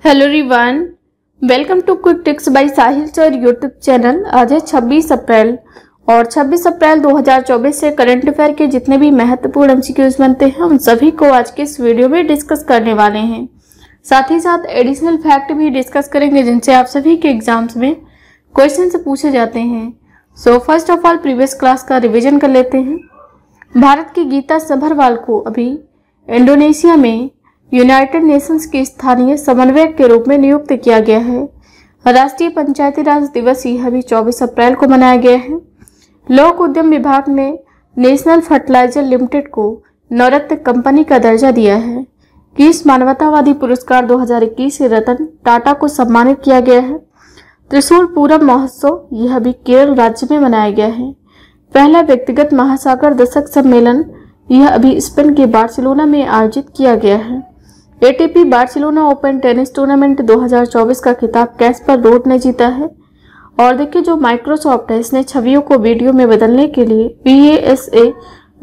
Hello everyone, welcome to quick tips by Sahil sir YouTube channel. आज है 26 अप्रैल और 26 अप्रैल 2024 से करंट अफेयर के जितने भी महत्वपूर्ण एमसीक्यूज बनते हैं उन सभी को आज के इस वीडियो में डिस्कस करने वाले हैं। साथ ही साथ एडिशनल फैक्ट भी डिस्कस करेंगे जिनसे आप सभी के एग्जाम्स में क्वेश्चन पूछे जाते हैं। So first of all previous class का रिविजन कर लेते हैं। भारत की गीता सभरवाल को अभी इंडोनेशिया में यूनाइटेड नेशंस के स्थानीय समन्वयक के रूप में नियुक्त किया गया है। राष्ट्रीय पंचायती राज दिवस यह भी 24 अप्रैल को मनाया गया है। लोक उद्यम विभाग ने नेशनल फर्टिलाइजर लिमिटेड को नवरत्न कंपनी का दर्जा दिया है। किस मानवतावादी पुरस्कार 2021 से रतन टाटा को सम्मानित किया गया है। त्रिशूल पूरम महोत्सव यह भी केरल राज्य में मनाया गया है। पहला व्यक्तिगत महासागर दशक सम्मेलन यह अभी स्पेन के बार्सिलोना में आयोजित किया गया है। ATP Barcelona open tennis tournament 2024 का खिताब कैस्पर रूड ने जीता है। और देखिए जो माइक्रोसॉफ्ट है इसने छवियों को वीडियो में बदलने के लिए VASA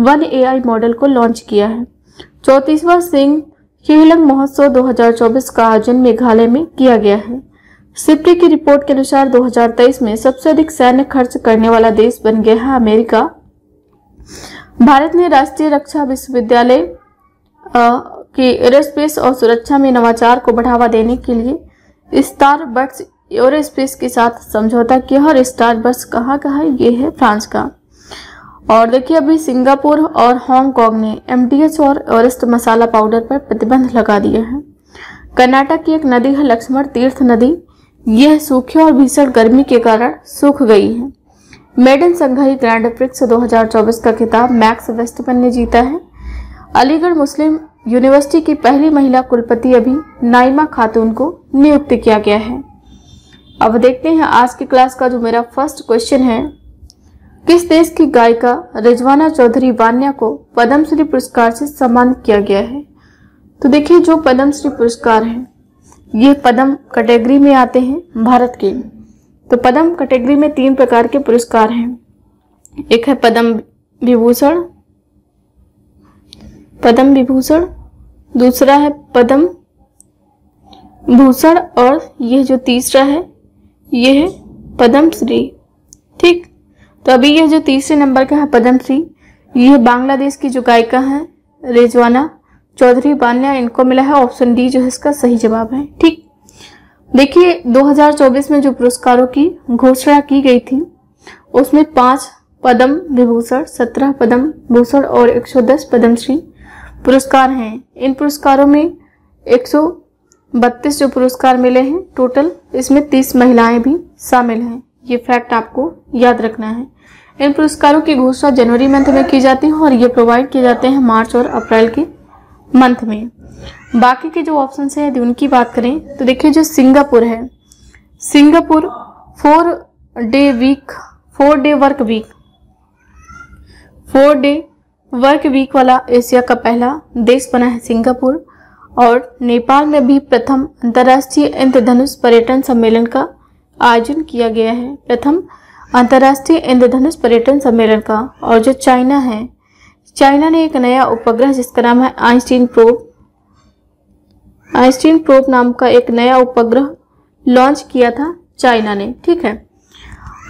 1 AI मॉडल को लॉन्च किया है। 34वां सिंह खिलंग महोत्सव 2024 का आयोजन मेघालय में किया गया है। सिप्री की रिपोर्ट के अनुसार 2023 में सबसे अधिक सैन्य खर्च करने वाला देश बन गया है अमेरिका। भारत ने राष्ट्रीय रक्षा विश्वविद्यालय कि एरोस्पेस और सुरक्षा में नवाचार को बढ़ावा देने के लिए स्टारबक्स एरोस्पेस के साथ समझौता किया और स्टारबक्स कहाँ का है, ये है फ्रांस का। और देखिए अभी सिंगापुर और हांगकांग ने MDH और एवरेस्ट मसाला पाउडर पर प्रतिबंध लगा दिया है। कर्नाटक की एक नदी है लक्ष्मण तीर्थ नदी, यह सूखे और भीषण गर्मी के कारण सूख गई है। मेडन संघाई ग्रैंड प्रिक्स 2024 का खिताब मैक्स वेस्टमैन ने जीता है। अलीगढ़ मुस्लिम यूनिवर्सिटी की पहली महिला कुलपति अभी नाइमा खातून को नियुक्त किया गया है। अब देखते हैं आज की क्लास का जो मेरा फर्स्ट क्वेश्चन है, किस देश की गायिका रिजवाना चौधरी वान्या को पद्मश्री पुरस्कार से सम्मानित किया गया है। तो देखिए जो पद्मश्री पुरस्कार है ये पद्म कैटेगरी में आते हैं भारत के। तो पद्म कैटेगरी में 3 प्रकार के पुरस्कार हैं। एक है पद्म विभूषण, दूसरा है पद्म भूषण और यह जो तीसरा है यह है पद्मश्री। ठीक, तो अभी यह जो तीसरे नंबर का है पद्मश्री, यह बांग्लादेश की जो गायिका है रिजवाना चौधरी वान्या, इनको मिला है। ऑप्शन डी जो है इसका सही जवाब है। ठीक, देखिए 2024 में जो पुरस्कारों की घोषणा की गई थी उसमें 5 पद्म विभूषण, 17 पद्म भूषण और 110 पद्मश्री पुरस्कार हैं। इन पुरस्कारों में 132 जो पुरस्कार मिले हैं टोटल, इसमें 30 महिलाएं भी शामिल हैं। ये फैक्ट आपको याद रखना है। इन पुरस्कारों की घोषणा जनवरी मंथ में की जाती है और ये प्रोवाइड किए जाते हैं मार्च और अप्रैल के मंथ में। बाकी के जो ऑप्शन हैं यदि उनकी बात करें तो देखिए जो सिंगापुर है, सिंगापुर 4 डे वर्क वीक वाला एशिया का पहला देश बना है सिंगापुर। और नेपाल में भी प्रथम अंतर्राष्ट्रीय इंद्रधनुष पर्यटन सम्मेलन का आयोजन किया गया है, प्रथम अंतर्राष्ट्रीय इंद्रधनुष पर्यटन सम्मेलन का। और जो चाइना है, चाइना ने एक नया उपग्रह जिसका नाम है आइंस्टीन प्रोब नाम का एक नया उपग्रह लॉन्च किया था चाइना ने। ठीक है,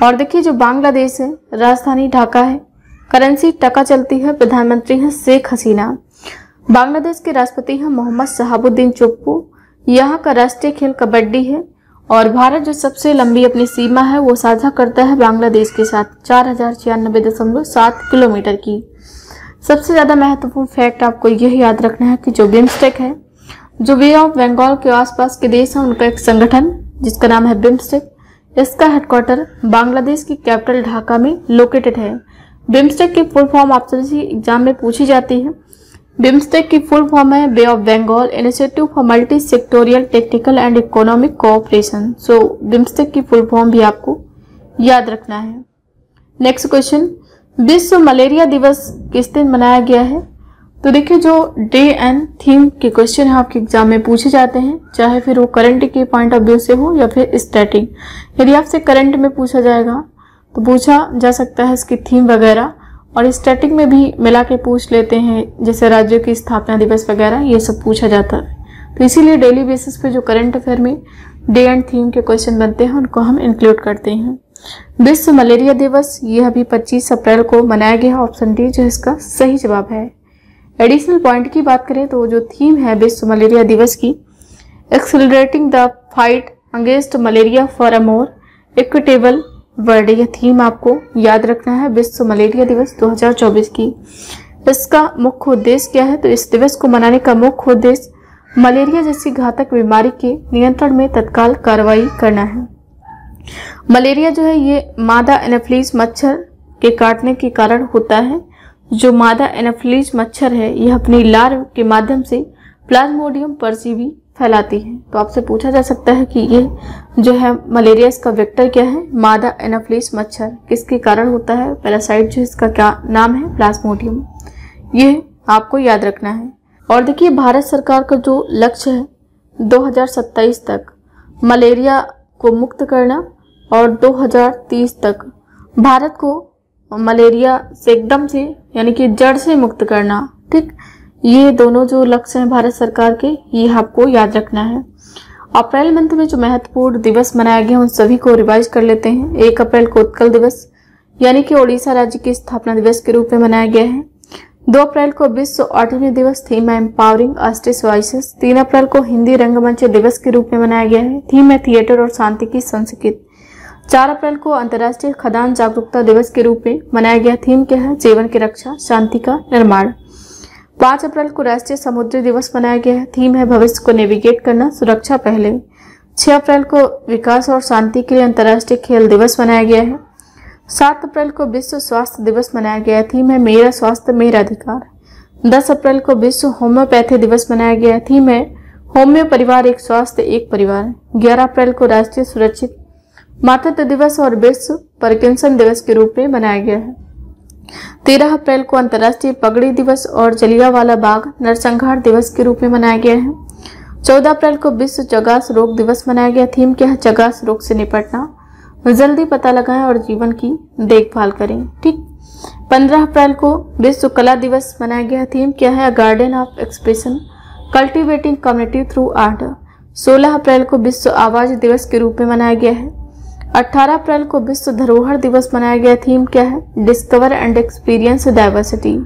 और देखिए जो बांग्लादेश है राजधानी ढाका है, करेंसी टका चलती है, प्रधानमंत्री है शेख हसीना। बांग्लादेश के राष्ट्रपति हैं मोहम्मद शहाबुद्दीन चुप्पू। यहाँ का राष्ट्रीय खेल कबड्डी है। और भारत जो सबसे लंबी अपनी सीमा है वो साझा करता है बांग्लादेश के साथ 4096.7 किलोमीटर की। सबसे ज्यादा महत्वपूर्ण फैक्ट आपको यह याद रखना है कि जो बिम्स्टेक है, जो बे ऑफ बंगाल के आसपास के देश हैं उनका एक संगठन जिसका नाम है बिम्स्टेक, इसका हेडक्वार्टर बांग्लादेश की कैपिटल ढाका में लोकेटेड है। बिम्स्टेक की फुल फॉर्म आपसे एग्जाम में पूछी जाती है। बिम्स्टेक की फुल फॉर्म है bay of Bengal initiative for multi sectoral technical and economic cooperation. So BIMSTEC की फुल फॉर्म भी आपको याद रखना है। नेक्स्ट क्वेश्चन, विश्व मलेरिया दिवस किस दिन मनाया गया है। तो देखिए जो डे एंड थीम के क्वेश्चन है आपके एग्जाम में पूछे जाते हैं, चाहे फिर वो करंट के पॉइंट ऑफ व्यू से हो या फिर स्टैटिक। यदि आपसे करंट में पूछा जाएगा तो पूछा जा सकता है इसकी थीम वगैरह, और स्टैटिक में भी मिला के पूछ लेते हैं जैसे राज्यों की स्थापना दिवस वगैरह, ये सब पूछा जाता है। तो इसीलिए डेली बेसिस पे जो करंट अफेयर में डे एंड थीम के क्वेश्चन बनते हैं उनको हम इंक्लूड करते हैं। विश्व मलेरिया दिवस, यह अभी 25 अप्रैल को मनाया गया। ऑप्शन डी जो इसका सही जवाब है। एडिशनल पॉइंट की बात करें तो जो थीम है विश्व मलेरिया दिवस की, accelerating the fight against malaria for a more equitable world, यह थीम आपको याद रखना है विश्व मलेरिया दिवस 2024 की। इसका मुख्य उद्देश्य क्या है? तो इस दिवस को मनाने का मुख्य उद्देश्य मलेरिया जैसी घातक बीमारी के नियंत्रण में तत्काल कार्रवाई करना है। मलेरिया जो है ये मादा एनाफिलीज मच्छर के काटने के कारण होता है। जो मादा एनाफिलीज मच्छर है यह अपनी लार्व के माध्यम से प्लाज्मोडियम परजीवी फैलाती है। तो आपसे पूछा जा सकता है कि ये जो है मलेरिया इसका वेक्टर क्या है? मादा एनाफिलीज मच्छर किसके कारण होता है? पैरासाइट जो इसका क्या नाम है? प्लाज्मोडियम। ये आपको याद रखना है। और देखिए भारत सरकार का जो लक्ष्य है 2027 तक मलेरिया को मुक्त करना और 2030 तक भारत को मलेरिया से एकदम से यानी कि जड़ से मुक्त करना। ठीक, ये दोनों जो लक्ष्य हैं भारत सरकार के, ये आपको याद रखना है। अप्रैल मंथ में जो महत्वपूर्ण दिवस मनाया गया उन सभी को रिवाइज कर लेते हैं। 1 अप्रैल को उत्कल दिवस यानी कि ओडिशा राज्य की स्थापना दिवस के रूप में मनाया गया है। 2 अप्रैल को विश्व ऑटिज्म दिवस, थीम है एम्पावरिंग आर्टिस्ट वॉइसेस। 3 अप्रैल को हिंदी रंगमंच दिवस के रूप में मनाया गया है, थीम है थिएटर और शांति की संस्कृति। 4 अप्रैल को अंतर्राष्ट्रीय खदान जागरूकता दिवस के रूप में मनाया गया, थीम क्या है? जीवन की रक्षा, शांति का निर्माण। 5 अप्रैल को राष्ट्रीय समुद्री दिवस मनाया गया है, थीम है भविष्य को नेविगेट करना, सुरक्षा पहले। 6 अप्रैल को विकास और शांति के लिए अंतर्राष्ट्रीय खेल दिवस मनाया गया है। 7 अप्रैल को विश्व स्वास्थ्य दिवस मनाया गया है, थीम है मेरा स्वास्थ्य मेरा अधिकार। 10 अप्रैल को विश्व होम्योपैथी दिवस मनाया गया है, थीम है होम्यो परिवार एक स्वास्थ्य एक परिवार। 11 अप्रैल को राष्ट्रीय सुरक्षित मातृत्व दिवस और विश्व पार्किंसन दिवस के रूप में मनाया गया है। 13 अप्रैल को अंतर्राष्ट्रीय पगड़ी दिवस और जलियांवाला बाग नरसंहार दिवस के रूप में मनाया गया है। 14 अप्रैल को विश्व चगास रोग दिवस मनाया गया, थीम क्या है? चगास रोग से निपटना, जल्दी पता लगाएं और जीवन की देखभाल करें। ठीक, 15 अप्रैल को विश्व कला दिवस मनाया गया, थीम क्या है? Garden of expression, cultivating community through art. 16 अप्रैल को विश्व आवाज दिवस के रूप में मनाया गया है। 18 अप्रैल को विश्व धरोहर दिवस मनाया गया, थीम क्या है? Discover and experience diversity.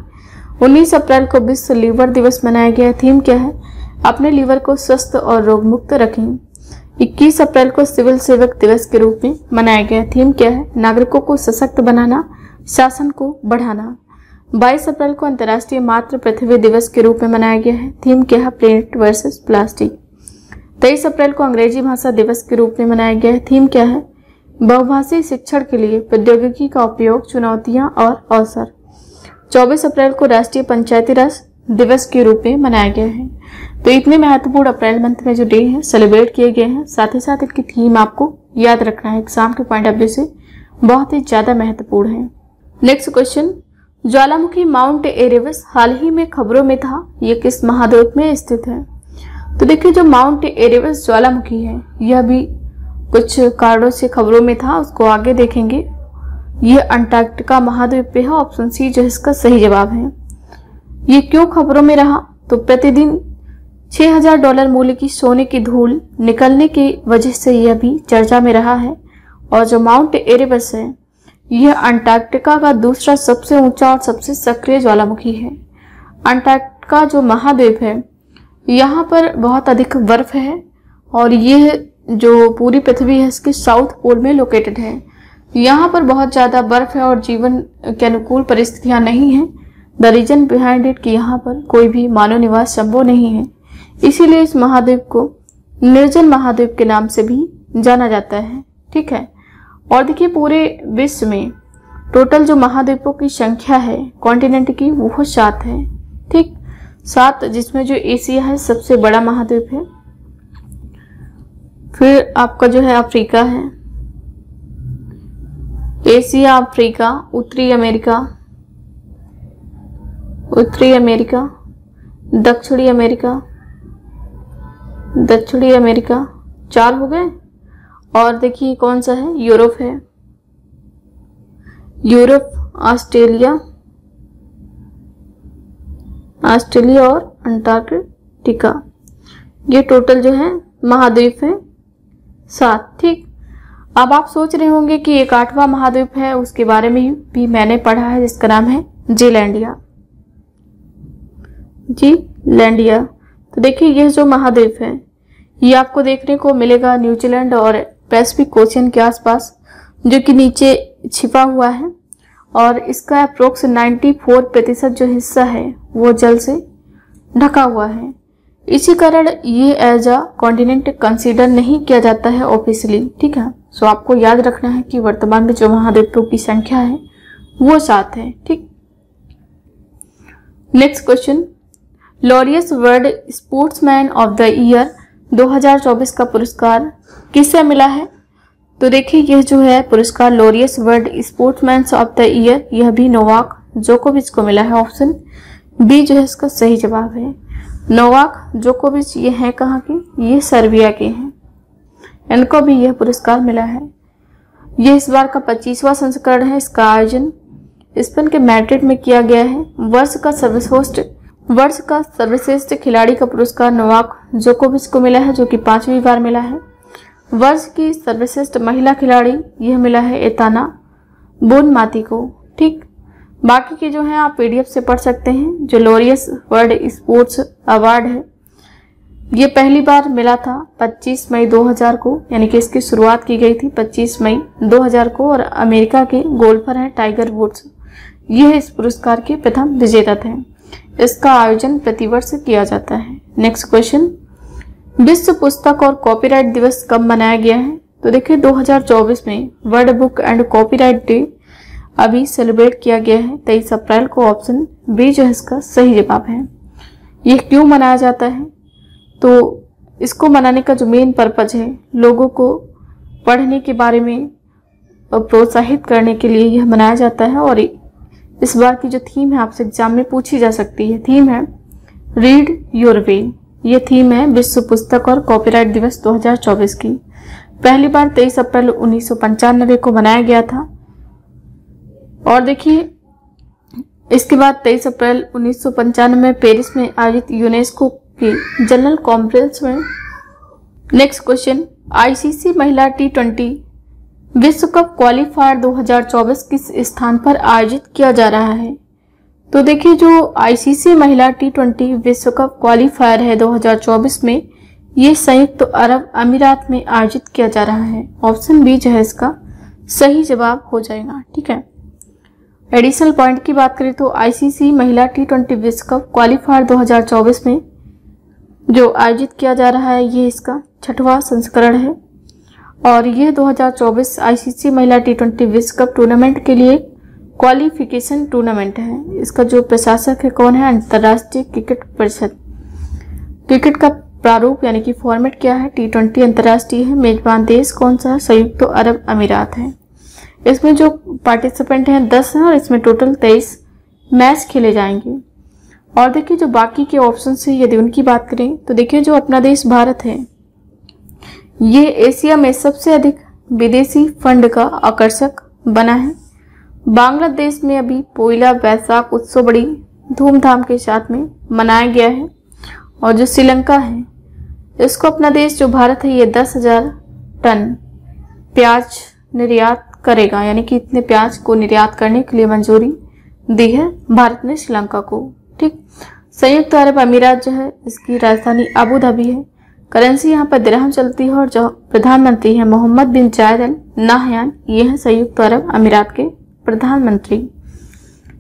19 अप्रैल को विश्व लीवर दिवस मनाया गया, थीम क्या है? अपने लीवर को स्वस्थ और रोग मुक्त रखें। 21 अप्रैल को सिविल सेवक दिवस के रूप में मनाया गया, थीम क्या है? नागरिकों को सशक्त बनाना, शासन को बढ़ाना। 22 अप्रैल को अंतर्राष्ट्रीय मातृ पृथ्वी दिवस के रूप में मनाया गया है, थीम क्या है? Planet versus plastic. 23 अप्रैल को अंग्रेजी भाषा दिवस के रूप में मनाया गया है, थीम क्या है? बहुभाषी शिक्षण के लिए प्रौद्योगिकी का उपयोग, चुनौतियां और अवसर। 24 अप्रैल को राष्ट्रीय पंचायती राज दिवस के रूप में मनाया गया है। तो इतने महत्वपूर्ण अप्रैल मंथ में जो डे है सेलिब्रेट किए गए हैं, साथ ही साथ इनकी थीम आपको याद रखना है, एग्जाम के पॉइंट ऑफ व्यू से बहुत ही ज्यादा महत्वपूर्ण है। नेक्स्ट क्वेश्चन, ज्वालामुखी माउंट एरेबस हाल ही में खबरों में था, ये किस महाद्वीप में स्थित है? तो देखिए जो माउंट एरेबस ज्वालामुखी है यह भी कुछ कारणों से खबरों में था, उसको आगे देखेंगे। यह अंटार्कटिका महाद्वीप पे है, ऑप्शन सी जो इसका सही जवाब है। ये क्यों खबरों में रहा? तो प्रतिदिन $6000 मूल्य की सोने की धूल निकलने की वजह से यह भी चर्चा में रहा है। और जो माउंट एरेबस है यह अंटार्कटिका का दूसरा सबसे ऊंचा और सबसे सक्रिय ज्वालामुखी है। अंटार्कटिका जो महाद्वीप है यहाँ पर बहुत अधिक बर्फ है और यह जो पूरी पृथ्वी है इसके साउथ पोल में लोकेटेड है। यहाँ पर बहुत ज्यादा बर्फ है और जीवन के अनुकूल परिस्थितियां नहीं है। द रीजन बिहाइंड इट कि यहाँ पर कोई भी मानव निवास संभव नहीं है, इसीलिए इस महाद्वीप को निर्जन महाद्वीप के नाम से भी जाना जाता है। ठीक है, और देखिए पूरे विश्व में टोटल जो महाद्वीपों की संख्या है कॉन्टिनेंट की वो 7 है। ठीक, 7, जिसमें जो एशिया है सबसे बड़ा महाद्वीप है। फिर आपका जो है अफ्रीका है, एशिया, अफ्रीका, उत्तरी अमेरिका, दक्षिणी अमेरिका 4 हो गए। और देखिए कौन सा है? यूरोप है, यूरोप, ऑस्ट्रेलिया और अंटार्कटिका। ये टोटल जो है महाद्वीप है 7। ठीक, अब आप सोच रहे होंगे कि एक 8वां महाद्वीप है, उसके बारे में भी मैंने पढ़ा है, जिसका नाम है जीलैंडिया। जीलैंडिया। तो देखिए यह जो महाद्वीप है ये आपको देखने को मिलेगा न्यूजीलैंड और पैसिफिक ओशियन के आसपास, जो कि नीचे छिपा हुआ है, और इसका अप्रोक्स 94% जो हिस्सा है वो जल से ढका हुआ है। इसी कारण ये एज अ कॉन्टिनेंट कंसीडर नहीं किया जाता है ऑफिशियली। ठीक है, सो आपको याद रखना है कि वर्तमान में जो महाद्वीपों की संख्या है वो 7 है। ठीक, next question, Laureus world sportsman of the year 2024 का पुरस्कार किसे मिला है? तो देखिए यह जो है पुरस्कार Laureus world sportsman of the year, यह भी नोवाक जोकोविच को मिला है। ऑप्शन बी जो है इसका सही जवाब है। नोवाक जोकोविच ये है कहाँ के? ये सर्बिया के हैं, इनको भी यह पुरस्कार मिला है। यह इस बार का 25वां संस्करण है। इसका आयोजन स्पेन के मैड्रिड में किया गया है। वर्ष का सर्वश्रेष्ठ खिलाड़ी का पुरस्कार नोवाक जोकोविच को मिला है, जो कि 5वीं बार मिला है। वर्ष की सर्वश्रेष्ठ महिला खिलाड़ी यह मिला है एताना बोनमाती को। ठीक, बाकी के जो है आप पीडीएफ से पढ़ सकते हैं। जो लॉरियस वर्ल्ड स्पोर्ट्स अवार्ड है ये पहली बार मिला था 25 मई 2000 को, यानी कि इसकी शुरुआत की गई थी 25 मई 2000 को, और अमेरिका के गोल्फर हैं टाइगर वुड्स, यह इस पुरस्कार के प्रथम विजेता थे। इसका आयोजन प्रतिवर्ष किया जाता है। नेक्स्ट क्वेश्चन, विश्व पुस्तक और कॉपीराइट दिवस कब मनाया गया है? तो देखिए 2024 में world book and copyright day अभी सेलिब्रेट किया गया है 23 अप्रैल को। ऑप्शन बी जो है इसका सही जवाब है। यह क्यों मनाया जाता है? तो इसको मनाने का जो मेन पर्पज है, लोगों को पढ़ने के बारे में प्रोत्साहित करने के लिए यह मनाया जाता है। और इस बार की जो थीम है आपसे एग्जाम में पूछी जा सकती है, थीम है रीड योर वे। ये थीम है विश्व पुस्तक और कॉपीराइट दिवस 2024 की। पहली बार 23 अप्रैल 1995 को मनाया गया था। और देखिए इसके बाद 23 अप्रैल 1995 में पेरिस में आयोजित यूनेस्को की जनरल कॉन्फ्रेंस में। नेक्स्ट क्वेश्चन, आईसीसी महिला T20 विश्व कप क्वालिफायर 2024 किस स्थान पर आयोजित किया जा रहा है? तो देखिए जो आईसीसी महिला T20 विश्व कप क्वालिफायर है 2024 में, ये संयुक्त अरब अमीरात में आयोजित किया जा रहा है। ऑप्शन बी जो है इसका सही जवाब हो जाएगा। ठीक है, एडिशनल पॉइंट की बात करें तो आईसीसी महिला T20 विश्व कप क्वालिफायर 2024 में जो आयोजित किया जा रहा है ये इसका 6वां संस्करण है, और यह 2024 आईसीसी महिला T20 विश्व कप टूर्नामेंट के लिए क्वालिफिकेशन टूर्नामेंट है। इसका जो प्रशासक है कौन है? अंतर्राष्ट्रीय क्रिकेट परिषद। क्रिकेट का प्रारूप यानी कि फॉर्मेट क्या है? T20 अंतर्राष्ट्रीय है। मेजबान देश कौन सा है? संयुक्त अरब अमीरात है। इसमें जो पार्टिसिपेंट हैं 10 हैं, और इसमें टोटल 23 मैच खेले जाएंगे। और देखिए जो बाकी के ऑप्शन है यदि उनकी बात करें तो देखिए जो अपना देश भारत है ये एशिया में सबसे अधिक विदेशी फंड का आकर्षक बना है। बांग्लादेश में अभी पोइला बैसाख उत्सव बड़ी धूमधाम के साथ में मनाया गया है। और जो श्रीलंका है इसको अपना देश जो भारत है ये 10,000 टन प्याज निर्यात करेगा, यानी कि इतने प्याज को निर्यात करने के लिए मंजूरी दी है भारत ने श्रीलंका को। ठीक, संयुक्त अरब अमीरात जो है इसकी राजधानी अबू धाबी है। करेंसी यहाँ पर दिरहम चलती है, और जो प्रधानमंत्री है मोहम्मद बिन जायद अल नाहयान, ये है संयुक्त अरब अमीरात के प्रधानमंत्री।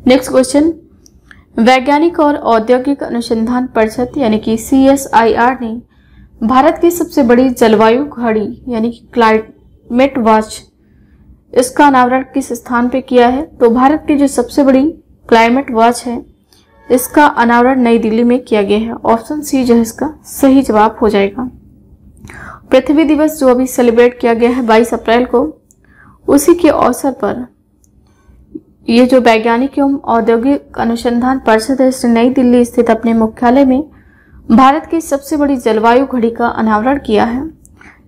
नेक्स्ट क्वेश्चन, वैज्ञानिक और औद्योगिक अनुसंधान परिषद यानी कि CSIR ने भारत की सबसे बड़ी जलवायु घड़ी यानी कि क्लाइमेट वॉच, इसका अनावरण किस स्थान पे किया है? तो भारत की जो सबसे बड़ी क्लाइमेट वॉच है इसका अनावरण नई दिल्ली में किया गया है। ऑप्शन सी जो है इसका सही जवाब हो जाएगा। पृथ्वी दिवस जो अभी सेलिब्रेट किया गया है 22 अप्रैल को, उसी के अवसर पर ये जो वैज्ञानिक एवं औद्योगिक अनुसंधान परिषद है इसने नई दिल्ली स्थित अपने मुख्यालय में भारत की सबसे बड़ी जलवायु घड़ी का अनावरण किया है।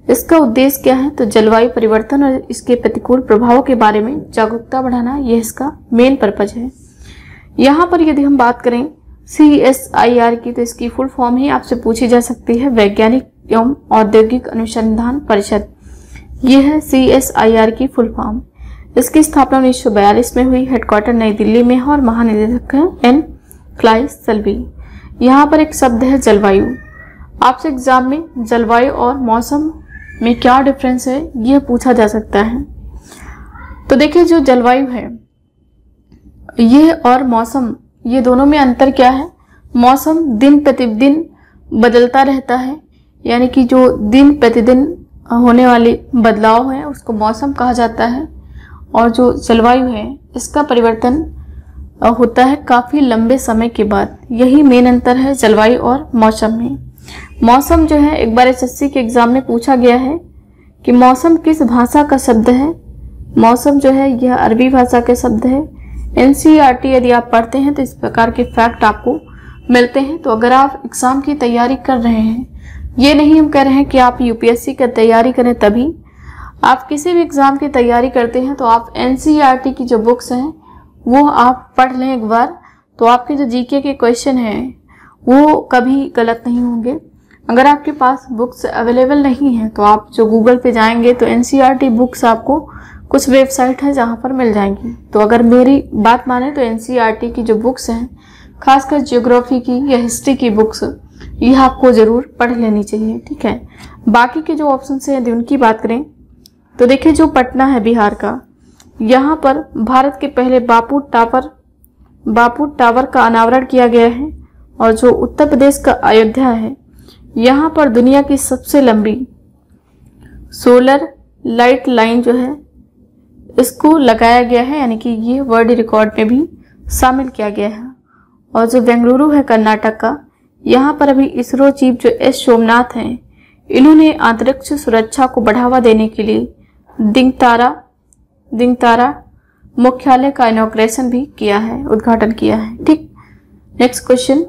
इसका उद्देश्य क्या है? तो जलवायु परिवर्तन और इसके प्रतिकूल प्रभावों के बारे में जागरूकता बढ़ाना, यह इसका मेन पर्पज है। यहाँ पर यदि हम बात करें CSIR की, तो इसकी फुल फॉर्म ही आपसे पूछी जा सकती है, वैज्ञानिक एवं औद्योगिक अनुसंधान परिषद। ये है CSIR की फुल फॉर्म। इसकी स्थापना 1942 में हुई। हेडक्वार्टर नई दिल्ली में है और महानिदेशक है N. फ्लाई सल्वी। यहाँ पर एक शब्द है जलवायु। आपसे एग्जाम में जलवायु और मौसम में क्या डिफरेंस है यह पूछा जा सकता है। तो देखिए, जो जलवायु है ये और मौसम, ये दोनों में अंतर क्या है। मौसम दिन प्रतिदिन बदलता रहता है, यानी कि जो दिन प्रतिदिन होने वाले बदलाव है उसको मौसम कहा जाता है। और जो जलवायु है इसका परिवर्तन होता है काफ़ी लंबे समय के बाद। यही मेन अंतर है जलवायु और मौसम में। मौसम जो है एक बार SSC के एग्जाम में पूछा गया है कि मौसम किस भाषा का शब्द है। मौसम जो है यह अरबी भाषा के शब्द है। NCERT यदि आप पढ़ते हैं तो इस प्रकार के फैक्ट आपको मिलते हैं। तो अगर आप एग्जाम की तैयारी कर रहे हैं, ये नहीं हम कह रहे हैं कि आप UPSC की तैयारी करें, तभी आप किसी भी एग्जाम की तैयारी करते हैं तो आप NCERT की जो बुक्स हैं वो आप पढ़ लें एक बार, तो आपके जो GK के क्वेश्चन हैं वो कभी गलत नहीं होंगे। अगर आपके पास बुक्स अवेलेबल नहीं है तो आप जो गूगल पे जाएंगे तो NCERT बुक्स आपको कुछ वेबसाइट है जहाँ पर मिल जाएंगी। तो अगर मेरी बात माने तो NCERT की जो बुक्स हैं, खासकर ज्योग्राफी की या हिस्ट्री की बुक्स, यह आपको ज़रूर पढ़ लेनी चाहिए, ठीक है। बाकी के जो ऑप्शन हैं यदि उनकी बात करें तो देखिए, जो पटना है बिहार का, यहाँ पर भारत के पहले बापू टावर का अनावरण किया गया है। और जो उत्तर प्रदेश का अयोध्या है, यहाँ पर दुनिया की सबसे लंबी सोलर लाइट लाइन जो है इसको लगाया गया है, यानी कि ये वर्ल्ड रिकॉर्ड में भी शामिल किया गया है। और जो बेंगलुरु है कर्नाटक का, यहाँ पर अभी इसरो चीफ जो S. सोमनाथ हैं, इन्होंने अंतरिक्ष सुरक्षा को बढ़ावा देने के लिए दिंगतारा मुख्यालय का इनॉग्रेशन भी किया है, उद्घाटन किया है, ठीक। नेक्स्ट क्वेश्चन,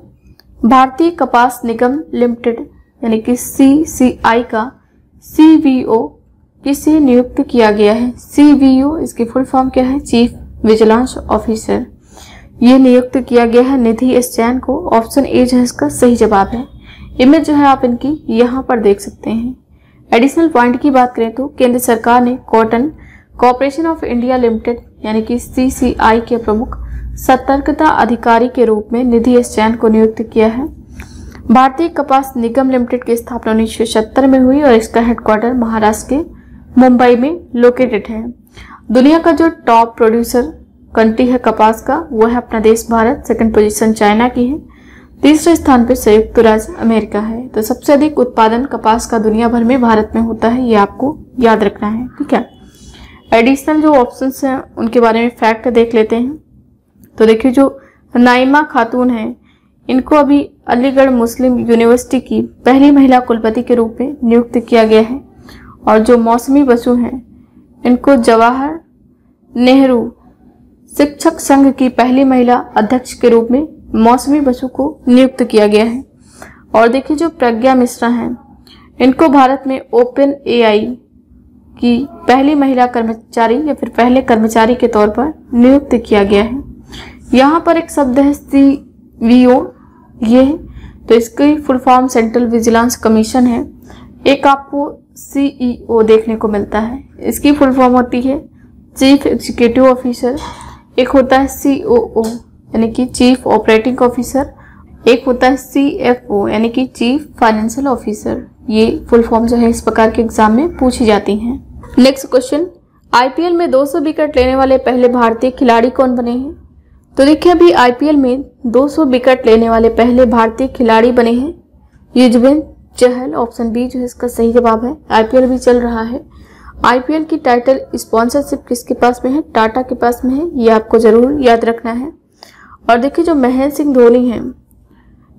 भारतीय कपास निगम लिमिटेड यानी कि CCI का CVO किसे नियुक्त किया गया है। CVO इसकी फुल फॉर्म क्या है, चीफ विजिलेंस ऑफिसर। ये नियुक्त किया गया है निधि S. जैन को। ऑप्शन ए जो है इसका सही जवाब है। इमेज जो है आप इनकी यहाँ पर देख सकते हैं। एडिशनल पॉइंट की बात करें तो केंद्र सरकार ने cotton corporation of India limited यानी कि CCI के प्रमुख सतर्कता अधिकारी के रूप में निधि S. जैन को नियुक्त किया है। भारतीय कपास निगम लिमिटेड की स्थापना 1970 में हुई और इसका हेडक्वार्टर महाराष्ट्र के मुंबई में लोकेटेड है। दुनिया का जो टॉप प्रोड्यूसर कंट्री है कपास का, वो है अपना देश भारत। सेकंड पोजीशन चाइना की है। तीसरे स्थान पर संयुक्त राज्य अमेरिका है। तो सबसे अधिक उत्पादन कपास का दुनिया भर में भारत में होता है, ये आपको याद रखना है, ठीक है। एडिशनल जो ऑप्शंस हैं उनके बारे में फैक्ट देख लेते हैं। तो देखिए, जो नाइमा खातून है, इनको अभी अलीगढ़ मुस्लिम यूनिवर्सिटी की पहली महिला कुलपति के रूप में नियुक्त किया गया है। और जो मौसमी बसु हैं, इनको जवाहर नेहरू शिक्षक संघ की पहली महिला अध्यक्ष के रूप में मौसमी बसु को नियुक्त किया गया है। और देखिए, जो प्रज्ञा मिश्रा हैं, इनको भारत में OpenAI की पहली महिला कर्मचारी या फिर पहले कर्मचारी के तौर पर नियुक्त किया गया है। यहाँ पर एक शब्द है CVO, ये है, तो इसकी full form central vigilance commission है। एक आपको CEO देखने को मिलता है, इसकी फुल फॉर्म होती है चीफ एग्जीक्यूटिव ऑफिसर। एक होता है COO यानी कि चीफ ऑपरेटिंग ऑफिसर। एक होता है CFO यानी कि चीफ फाइनेंशियल ऑफिसर। ये फुल फॉर्म जो है इस प्रकार के एग्जाम में पूछी जाती हैं। नेक्स्ट क्वेश्चन, IPL में 200 विकेट लेने वाले पहले भारतीय खिलाड़ी कौन बने हैं। तो देखिए, अभी IPL में 200 विकेट लेने वाले पहले भारतीय खिलाड़ी बने हैं युजवेंद्र चहल। ऑप्शन बी जो है इसका सही जवाब है। IPL भी चल रहा है। IPL की टाइटल स्पॉन्सरशिप किसके पास में है, टाटा के पास में है, ये आपको जरूर याद रखना है। और देखिए, जो महेंद्र सिंह धोनी हैं,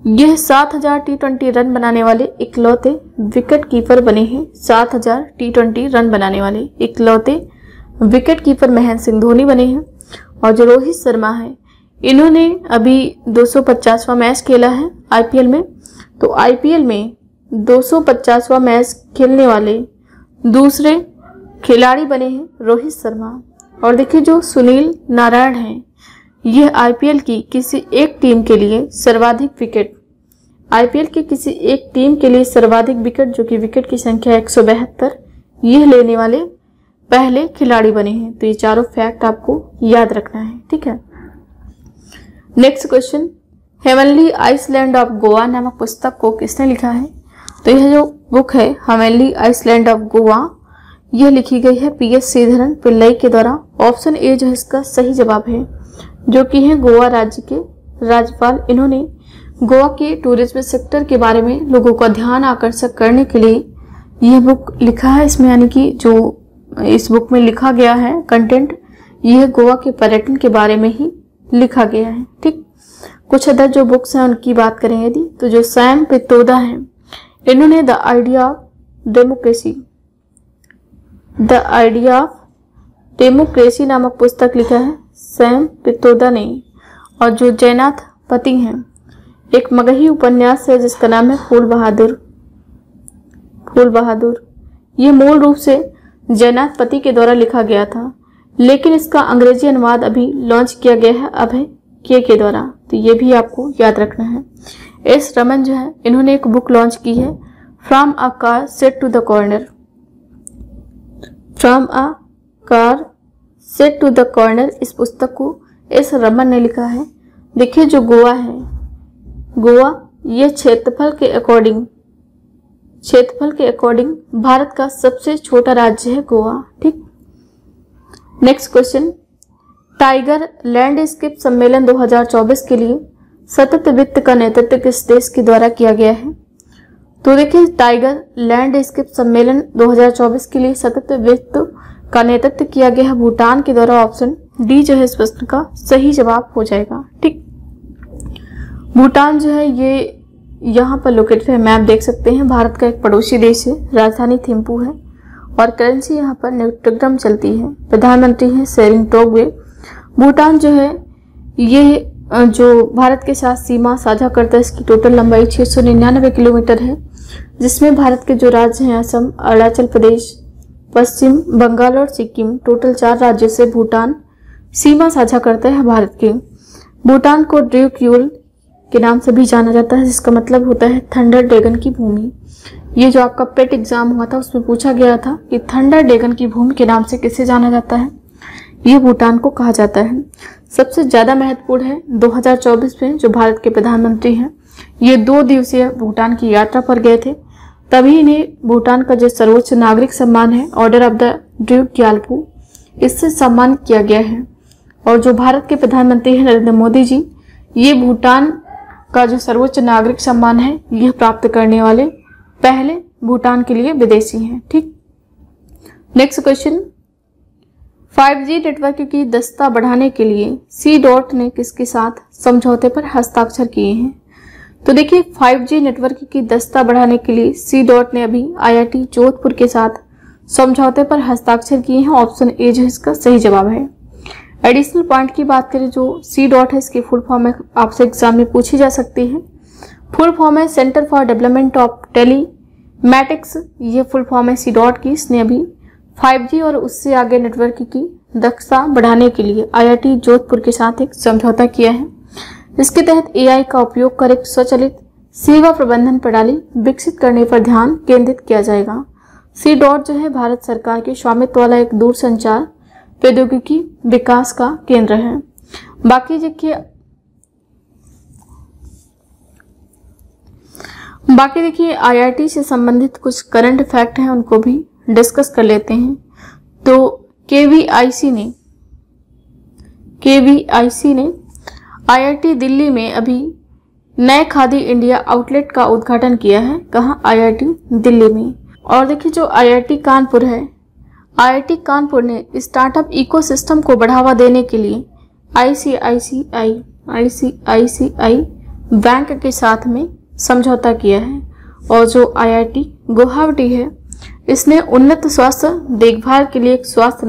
यह 7000 T20 रन बनाने वाले इकलौते विकेट कीपर बने हैं। 7000 T20 रन बनाने वाले इकलौते विकेट कीपर महेंद्र सिंह धोनी बने हैं। और जो रोहित शर्मा है, इन्होंने अभी 250वां मैच खेला है IPL में। तो IPL में 250वां मैच खेलने वाले दूसरे खिलाड़ी बने हैं रोहित शर्मा। और देखिए, जो सुनील नारायण हैं, यह आईपीएल की किसी एक टीम के लिए सर्वाधिक विकेट, आईपीएल की किसी एक टीम के लिए सर्वाधिक विकेट, जो कि विकेट की संख्या 172, यह लेने वाले पहले खिलाड़ी बने हैं। तो ये चारों फैक्ट आपको याद रखना है, ठीक है। Next question, heavenly island of Goa नामक पुस्तक को किसने लिखा है? तो यह जो बुक है हेवनली आइसलैंड ऑफ गोवा, यह लिखी गई है पीएस श्रीधरन पिल्लई के द्वारा। ऑप्शन ए जो है इसका सही जवाब है, जो कि है गोवा राज्य के राज्यपाल। इन्होंने गोवा के टूरिज्म सेक्टर के बारे में लोगों का ध्यान आकर्षित करने के लिए यह बुक लिखा है। इसमें यानी कि जो इस बुक में लिखा गया है कंटेंट, यह गोवा के पर्यटन के बारे में ही लिखा गया है, ठीक। कुछ अदर जो बुक्स हैं उनकी बात करें यदि, तो जो सैम पित्रोदा हैं, इन्होंने द आइडिया ऑफ डेमोक्रेसी नामक पुस्तक लिखा है, सैम पित्रोदा ने। और जो जयनाथ पति हैं, एक मगही उपन्यास है जिसका नाम है फूल बहादुर। ये मूल रूप से जयनाथ पति के द्वारा लिखा गया था, लेकिन इसका अंग्रेजी अनुवाद अभी लॉन्च किया गया है अभय के द्वारा। तो ये भी आपको याद रखना है। एस रमन जो है, इन्होंने एक बुक लॉन्च की है, from a car set to the corner. इस पुस्तक को एस रमन ने लिखा है। देखिए जो गोवा है, गोवा ये क्षेत्रफल के अकॉर्डिंग भारत का सबसे छोटा राज्य है गोवा, ठीक। नेक्स्ट क्वेश्चन, टाइगर लैंडस्केप सम्मेलन 2024 के लिए सतत वित्त का नेतृत्व किस देश के द्वारा किया गया है? तो देखिए टाइगर लैंडस्केप सम्मेलन 2024 के लिए सतत वित्त का नेतृत्व किया गया है भूटान के द्वारा। ऑप्शन डी जो है इस प्रश्न का सही जवाब हो जाएगा, ठीक। भूटान जो है ये यहाँ पर लोकेटेड है, मैप देख सकते हैं। भारत का एक पड़ोसी देश है, राजधानी थिम्पू है और करेंसी यहाँ पर न्यूट्रोग्राम चलती है। प्रधानमंत्री हैं शेरिंग टोब्गे। भूटान जो है ये जो भारत के साथ सीमा साझा करता है, इसकी टोटल लंबाई 699 किलोमीटर है, जिसमें भारत के जो राज्य हैं असम, अरुणाचल प्रदेश, पश्चिम बंगाल और सिक्किम, टोटल 4 राज्यों से भूटान सीमा साझा करता है भारत के। भूटान को ड्यूक्यूल के नाम से भी जाना जाता है, जिसका मतलब होता है थंडर ड्रैगन की भूमि। ये जो आपका पेट एग्जाम हुआ था उसमें पूछा गया था कि थंडर ड्रैगन की भूमि के नाम से किसे जाना जाता है, ये भूटान को कहा जाता है। सबसे ज्यादा महत्वपूर्ण है 2024 में जो भारत के प्रधानमंत्री हैं, ये 2 दिवसीय भूटान की यात्रा पर गए थे, तभी इन्हें भूटान का जो सर्वोच्च नागरिक सम्मान है ऑर्डर ऑफ द ड्यूक ग्यालपू, इससे सम्मानित किया गया है। और जो भारत के प्रधानमंत्री हैं नरेंद्र मोदी जी, ये भूटान का जो सर्वोच्च नागरिक सम्मान है यह प्राप्त करने वाले पहले भूटान के लिए विदेशी हैं, ठीक। नेक्स्ट क्वेश्चन, 5G नेटवर्क की दक्षता बढ़ाने के लिए C.DOT ने किसके साथ समझौते पर हस्ताक्षर किए हैं? तो देखिए 5G नेटवर्क की दक्षता बढ़ाने के लिए C.DOT ने अभी IIT जोधपुर के साथ समझौते पर हस्ताक्षर किए हैं। ऑप्शन ए जो इसका सही जवाब है। एडिशनल पॉइंट की बात करें, जो C.DOT है इसकी फुल फॉर्म में आपसे एग्जाम में पूछी जा सकती है। फुल फॉर्म है centre for development of telematics, ये फुल फॉर्म है C.DOT की। इसने अभी 5G और उससे आगे नेटवर्क की दक्षता बढ़ाने के लिए IIT जोधपुर के साथ एक समझौता किया है। इसके तहत AI का उपयोग कर एक स्वचालित सेवा प्रबंधन प्रणाली विकसित करने पर ध्यान केंद्रित किया जाएगा। C.DOT जो है भारत सरकार के स्वामित्व वाला एक दूरसंचार प्रौद्योगिकी विकास का केंद्र है। बाकी देखिए IIT से संबंधित कुछ करंट फैक्ट हैं, उनको भी डिस्कस कर लेते हैं। तो KVIC ने IIT दिल्ली में अभी नए खादी इंडिया आउटलेट का उद्घाटन किया है। कहाँ? IIT दिल्ली में। और देखिए जो IIT कानपुर है, IIT कानपुर ने स्टार्टअप इकोसिस्टम को बढ़ावा देने के लिए ICICI बैंक के साथ में समझौता किया है। और जो IIT गुवाहाटी है, इसने उन्नत स्वास्थ्य देखभाल के लिए एक स्वास्थ्य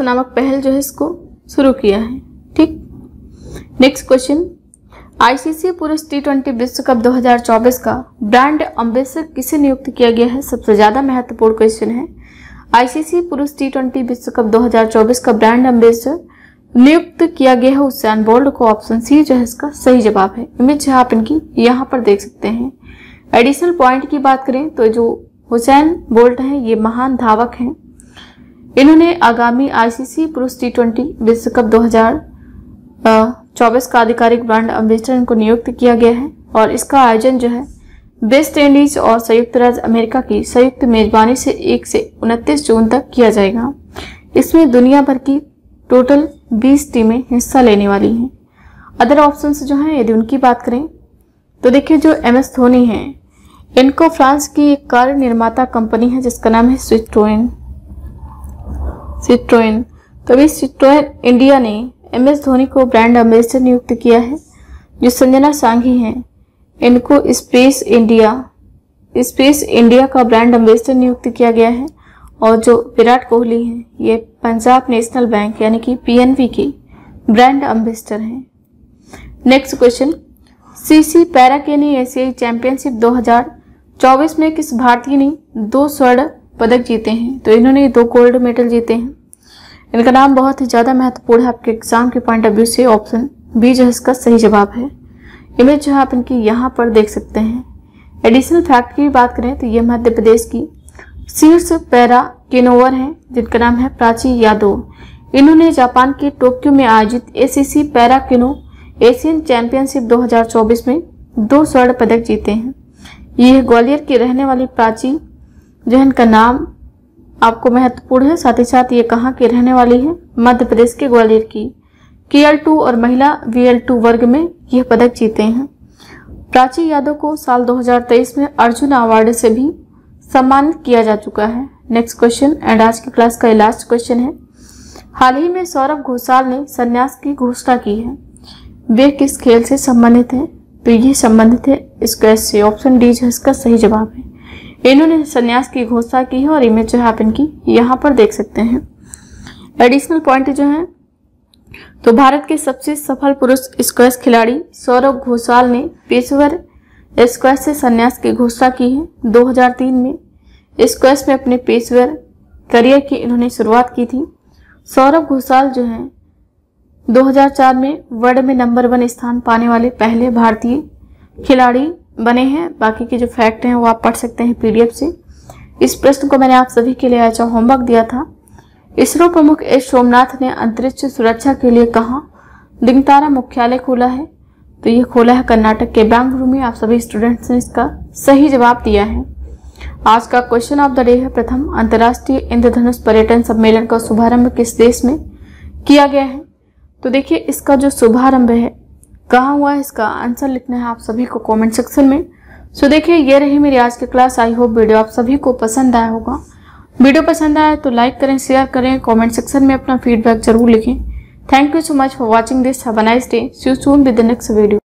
नामक पहल जो है इसको शुरू किया है, ठीक। नेक्स्ट क्वेश्चन, ICC पुरुष T20 विश्व कप 2024 का ब्रांड एम्बेसडर किसे नियुक्त किया गया है? सबसे ज्यादा महत्वपूर्ण क्वेश्चन है। ICC पुरुष T20 विश्व कप 2024 का ब्रांड एम्बेसडर नियुक्त किया गया है हुसैन बोल्ट को। ऑप्शन सी जो है इसका सही जवाब है। इमेज है आप इनकी यहाँ पर देख सकते हैं। एडिशनल पॉइंट की बात करें तो जो हुसैन बोल्ट हैं ये महान धावक हैं। इन्होंने आगामी आईसीसी पुरुष T20 विश्व कप 2024 का आधिकारिक ब्रांड एम्बेसडर इनको नियुक्त किया गया है और इसका आयोजन जो है वेस्ट इंडीज और संयुक्त राज्य अमेरिका की संयुक्त मेजबानी से 1 से 29 जून तक किया जाएगा। इसमें दुनिया भर की टोटल 20 टीमें हिस्सा लेने वाली हैं। अदर ऑप्शंस जो हैं यदि उनकी बात करें तो देखिए जो MS धोनी हैं इनको फ्रांस की एक कार निर्माता कंपनी है जिसका नाम है सिट्रोएन। तो अभी सिट्रोएन इंडिया ने MS धोनी को ब्रांड एम्बेसडर नियुक्त किया है। जो संजना सांघी हैं इनको स्पेस इंडिया का ब्रांड एम्बेसडर नियुक्त किया गया है और जो विराट कोहली हैं ये पंजाब नेशनल बैंक यानी कि PNB की ब्रांड एम्बेसडर हैं। नेक्स्ट क्वेश्चन, CC पैरा केनी एशियाई चैंपियनशिप 2024 में किस भारतीय ने 2 स्वर्ण पदक जीते हैं? तो इन्होंने 2 गोल्ड मेडल जीते हैं। इनका नाम बहुत ही ज्यादा महत्वपूर्ण है आपके एग्जाम के पॉइंट ऑफ व्यू से। ऑप्शन बी जो है इसका सही जवाब है। इमेज जो है आप इनकी यहाँ पर देख सकते हैं। एडिशनल फैक्ट की बात करें तो ये मध्य प्रदेश की शीर्ष पैरा केनोवर हैं जिनका नाम है प्राची यादव। इन्होंने जापान के टोक्यो में आयोजित ACC पैरा केनो एशियन चैंपियनशिप 2024 में 2 स्वर्ण पदक जीते हैं। यह ग्वालियर की रहने वाली प्राची जो है इनका नाम आपको महत्वपूर्ण है। साथ ही साथ ये कहाँ की रहने वाली है? मध्य प्रदेश के ग्वालियर की। KL2 और महिला VL2 वर्ग में यह पदक जीते हैं। प्राची यादव को साल 2023 में अर्जुन अवार्ड से भी सम्मानित किया जा चुका है। नेक्स्ट क्वेश्चन एंड आज की क्लास का लास्ट क्वेश्चन है। हाल ही में सौरभ घोषाल ने संन्यास की घोषणा की है। वे किस खेल से संबंधित हैं? तो ये संबंधित है स्क्वैश से। ऑप्शन डी जो इसका सही जवाब है। इन्होंने संन्यास की घोषणा की है और इमेज जो है आप इनकी यहाँ पर देख सकते हैं। एडिशनल पॉइंट जो है तो भारत के सबसे सफल पुरुष स्क्वैश खिलाड़ी सौरभ घोषाल ने पेशेवर स्क्वैश से संन्यास की घोषणा की है। 2003 में स्क्वैश में अपने पेशेवर करियर की इन्होंने शुरुआत की थी। सौरभ घोषाल जो है 2004 में वर्ल्ड में नंबर 1 स्थान पाने वाले पहले भारतीय खिलाड़ी बने हैं। बाकी के जो फैक्ट हैं वो आप पढ़ सकते हैं PDF से। इस प्रश्न को मैंने आप सभी के लिए आज होमवर्क दिया था। इसरो प्रमुख एस सोमनाथ ने अंतरिक्ष सुरक्षा के लिए कहाँ दिगंतारा मुख्यालय खोला है? तो ये खोला है कर्नाटक के बेंगलुरु में। आप सभी स्टूडेंट्स ने इसका सही जवाब दिया है। आज का क्वेश्चन ऑफ द डे है, प्रथम अंतर्राष्ट्रीय इंद्रधनुष पर्यटन सम्मेलन का शुभारंभ किस देश में किया गया है? तो देखिए इसका जो शुभारंभ है कहाँ हुआ है, इसका आंसर लिखना है आप सभी को कमेंट सेक्शन में। सो देखिए ये रही मेरी आज की क्लास। आई होप वीडियो आप सभी को पसंद आया होगा। वीडियो पसंद आया तो लाइक करें, शेयर करें, कमेंट सेक्शन में अपना फीडबैक जरूर लिखें। Thank you so much for watching this. Have a nice day. See you soon with the next video.